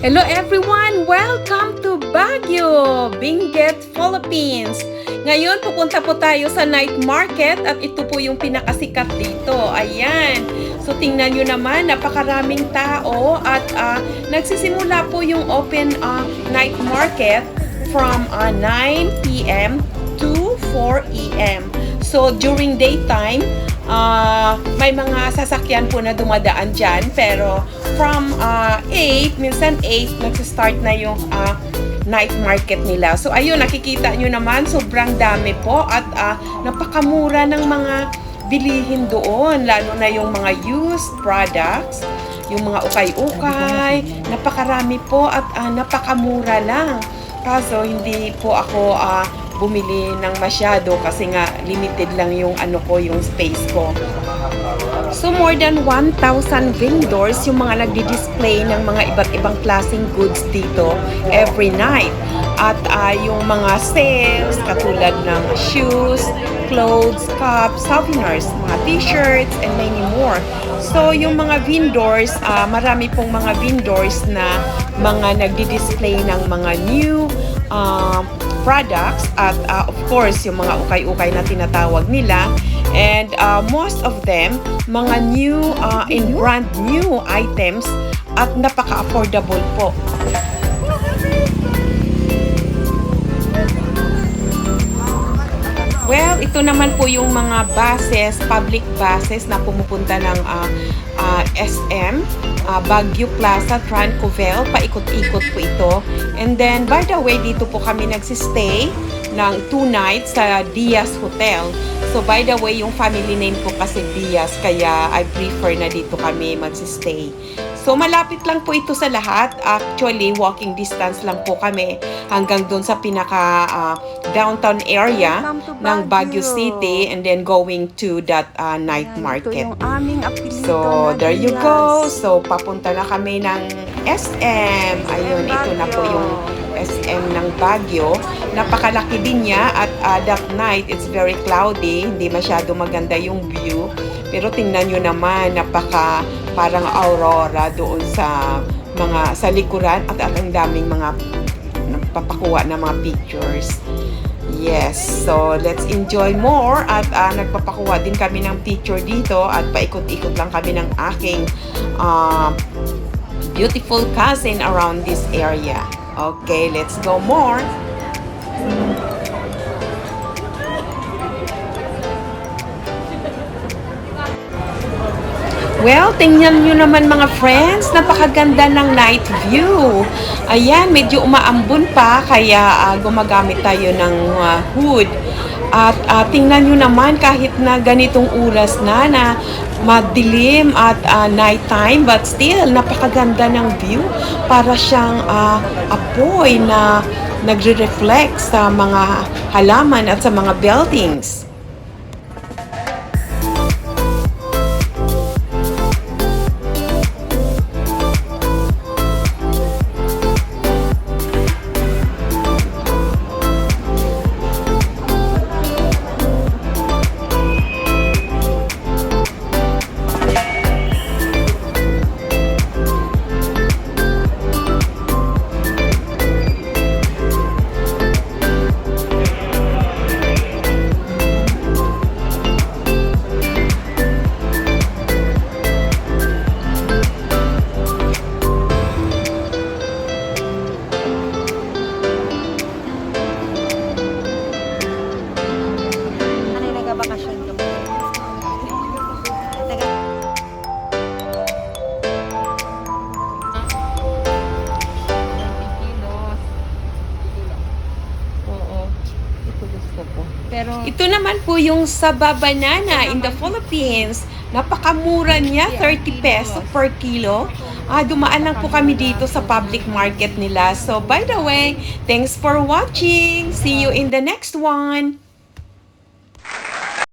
Hello everyone! Welcome to Baguio, Benguet, Philippines. Ngayon pupunta po tayo sa night market at ito po yung pinakasikat dito. Ayan. So tingnan nyo naman, napakaraming tao at nagsisimula po yung open night market from 9 p.m. to 4 a.m. So during daytime, may mga sasakyan po na dumadaan dyan, pero from 8, minsan 8, nagsistart na yung night market nila. So ayun, nakikita nyo naman, sobrang dami po at napakamura ng mga bilihin doon, lalo na yung mga used products, yung mga ukay-ukay, napakarami po at napakamura lang. Kaso hindi po ako bumili ng masyado kasi nga limited lang yung yung space ko. So more than 1,000 vendors yung mga nagdi-display ng mga iba't ibang klaseng goods dito every night. At yung mga sales katulad ng shoes, clothes, cups, souvenirs, mga t-shirts, and many more. So yung mga vendors, marami pong mga vendors na mga nagdi-display ng mga new products at of course yung mga ukay-ukay na tinatawag nila, and most of them mga new and brand new items at napaka-affordable po. Well, ito naman po yung mga buses, public buses na pumupunta ng SM, Baguio Plaza, Trancovel, paikot-ikot po ito. And then, by the way, dito po kami nagsistay ng 2 nights sa Diaz Hotel. So, by the way, yung family name po kasi Diaz, kaya I prefer na dito kami magsistay. So, malapit lang po ito sa lahat. Actually, walking distance lang po kami hanggang doon sa pinaka downtown area ng Baguio City, and then going to that night market. So, there you go. So, papunta na kami ng SM. Ayun, ito na po yung SM ng Baguio. Napakalaki din niya at that night, it's very cloudy. Hindi masyado maganda yung view. Pero tingnan nyo naman, parang aurora doon sa likuran at ang daming mga nagpapakuha ng mga pictures. Yes, so let's enjoy more at nagpapakuha din kami ng picture dito at paikot-ikot lang kami ng aking beautiful cousin around this area. Okay, let's go more. Well, tingnan nyo naman mga friends, napakaganda ng night view. Ayan, medyo umaambon pa, kaya gumagamit tayo ng hood. At tingnan nyo naman, kahit na ganitong oras na madilim at night time, but still, napakaganda ng view. Para siyang apoy na nagre-reflect sa mga halaman at sa mga buildings. Pero ito naman po yung Saba Banana in the Philippines. Napakamura niya, 30 pesos per kilo. Dumaan lang po kami dito sa public market nila. So, by the way, thanks for watching. See you in the next one.